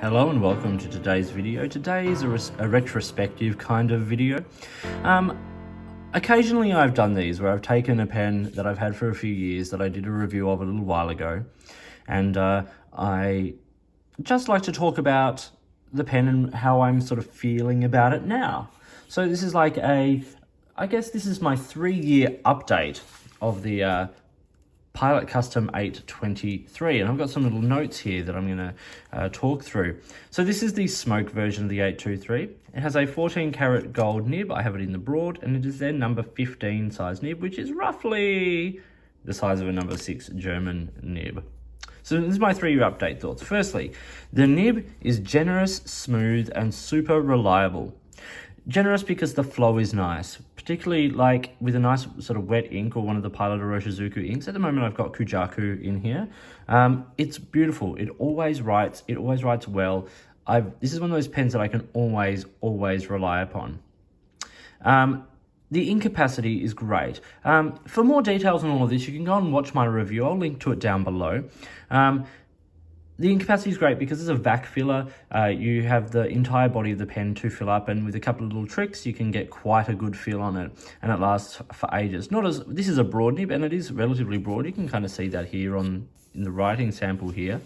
Hello and welcome to today's video. Today is a retrospective kind of video. Occasionally I've done these where I've taken a pen that I've had for a few years that I did a review of a little while ago, and I just like to talk about the pen and how I'm sort of feeling about it now. So this is like I guess this is my 3-year update of the Pilot Custom 823, and I've got some little notes here that I'm going to talk through. So this is the smoke version of the 823. It has a 14 karat gold nib. I have it in the broad, and it is their number 15 size nib, which is roughly the size of a number 6 German nib. So this is my 3-year update thoughts. Firstly, the nib is generous, smooth, and super reliable. Generous because the flow is nice, particularly like with a nice sort of wet ink or one of the Pilot or Shizuku inks. At the moment I've got Kujaku in here. It's beautiful. It always writes well. This is one of those pens that I can always rely upon. The ink capacity is great. For more details on all of this, you can go and watch my review. I'll link to it down below. The ink capacity is great because it's a vac filler. You have the entire body of the pen to fill up, and with a couple of little tricks, you can get quite a good feel on it, and it lasts for ages. This is a broad nib, and it is relatively broad. You can kind of see that here in the writing sample here.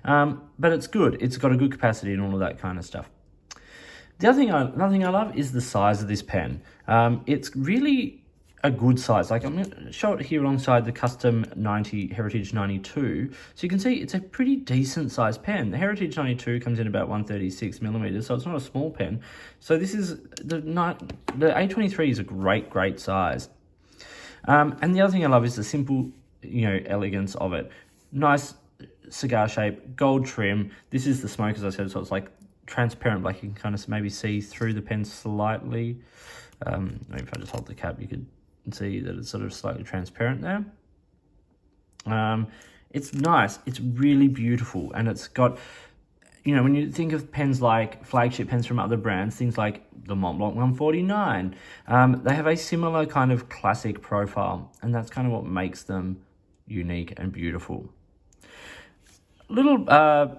But it's good. It's got a good capacity and all of that kind of stuff. The other thing I love is the size of this pen. It's really a good size. Like, I'm going to show it here alongside the Custom 90 Heritage 92. So you can see it's a pretty decent sized pen. The Heritage 92 comes in about 136 millimeters, so it's not a small pen. So this is the 823 is a great size. And the other thing I love is the simple, elegance of it. Nice cigar shape, gold trim. This is the smoke, as I said, so it's like transparent, like you can kind of maybe see through the pen slightly. Maybe if I just hold the cap, you could see that it's sort of slightly transparent there. It's nice. It's really beautiful, and it's got, when you think of pens like flagship pens from other brands, things like the Mont Blanc 149, they have a similar kind of classic profile, and that's kind of what makes them unique and beautiful. Little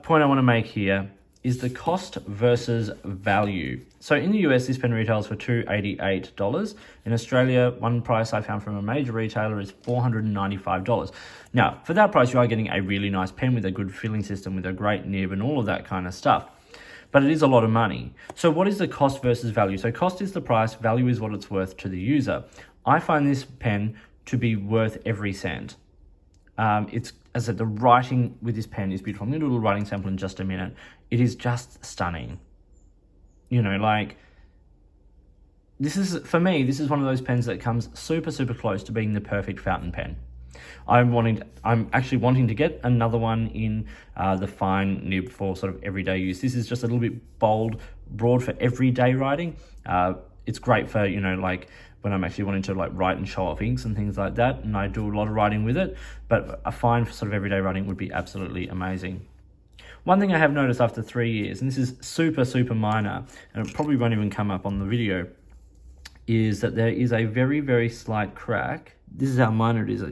point I want to make here is the cost versus value. So in the US, this pen retails for $288. In Australia, one price I found from a major retailer is $495. Now, for that price, you are getting a really nice pen with a good filling system, with a great nib and all of that kind of stuff. But it is a lot of money. So what is the cost versus value? So cost is the price, value is what it's worth to the user. I find this pen to be worth every cent. As I said, the writing with this pen is beautiful. I'm going to do a little writing sample in just a minute. It is just stunning. For me, this is one of those pens that comes super close to being the perfect fountain pen. I'm actually wanting to get another one in the fine nib for sort of everyday use. This is just a little bit bold, broad for everyday writing. It's great for, when I'm actually wanting to write and show off inks and things like that, and I do a lot of writing with it, but a fine for sort of everyday writing would be absolutely amazing. One thing I have noticed after 3 years, and this is super minor, and it probably won't even come up on the video, is that there is a very slight crack. This is how minor it is.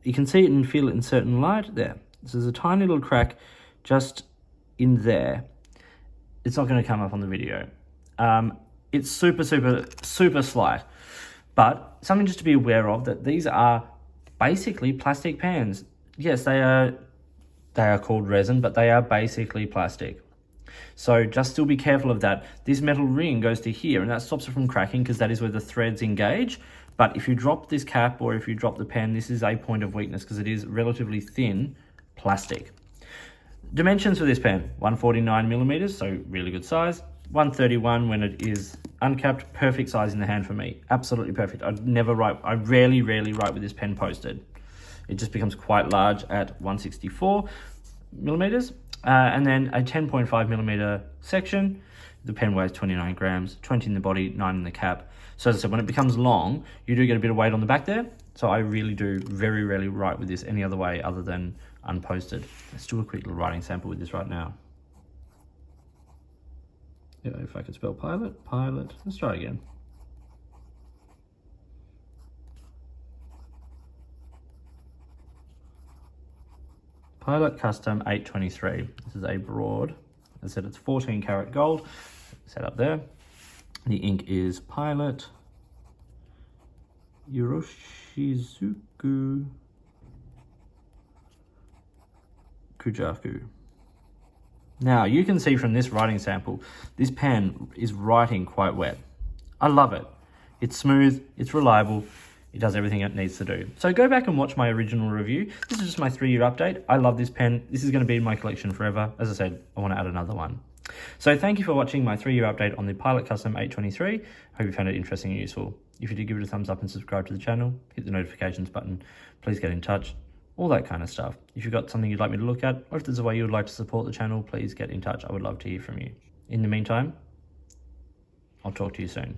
You can see it and feel it in certain light there. This is a tiny little crack just in there. It's not going to come up on the video. It's super slight. But something just to be aware of, that these are basically plastic pens. Yes, they are called resin, but they are basically plastic. So just still be careful of that. This metal ring goes to here, and that stops it from cracking because that is where the threads engage. But if you drop this cap or if you drop the pen, this is a point of weakness because it is relatively thin plastic. Dimensions for this pen, 149 millimeters, so really good size. 131 when it is uncapped, perfect size in the hand for me. Absolutely perfect. I rarely write with this pen posted. It just becomes quite large at 164 millimeters. And then a 10.5 millimeter section. The pen weighs 29 grams, 20 in the body, 9 in the cap. So as I said, when it becomes long, you do get a bit of weight on the back there. So I really do very rarely write with this any other way other than unposted. Let's do a quick little writing sample with this right now. If I could spell pilot. Let's try again. Pilot Custom 823. This is a broad I said it's 14 karat gold. Set up there. The ink is Pilot Yoroshizuku Kujaku. Now, you can see from this writing sample, this pen is writing quite wet. I love it. It's smooth, it's reliable, it does everything it needs to do. So go back and watch my original review. This is just my 3-year update. I love this pen. This is going to be in my collection forever. As I said, I want to add another one. So thank you for watching my 3-year update on the Pilot Custom 823. Hope you found it interesting and useful. If you did, give it a thumbs up and subscribe to the channel. Hit the notifications button. Please get in touch. All that kind of stuff. If you've got something you'd like me to look at, or if there's a way you would like to support the channel, please get in touch. I would love to hear from you. In the meantime, I'll talk to you soon.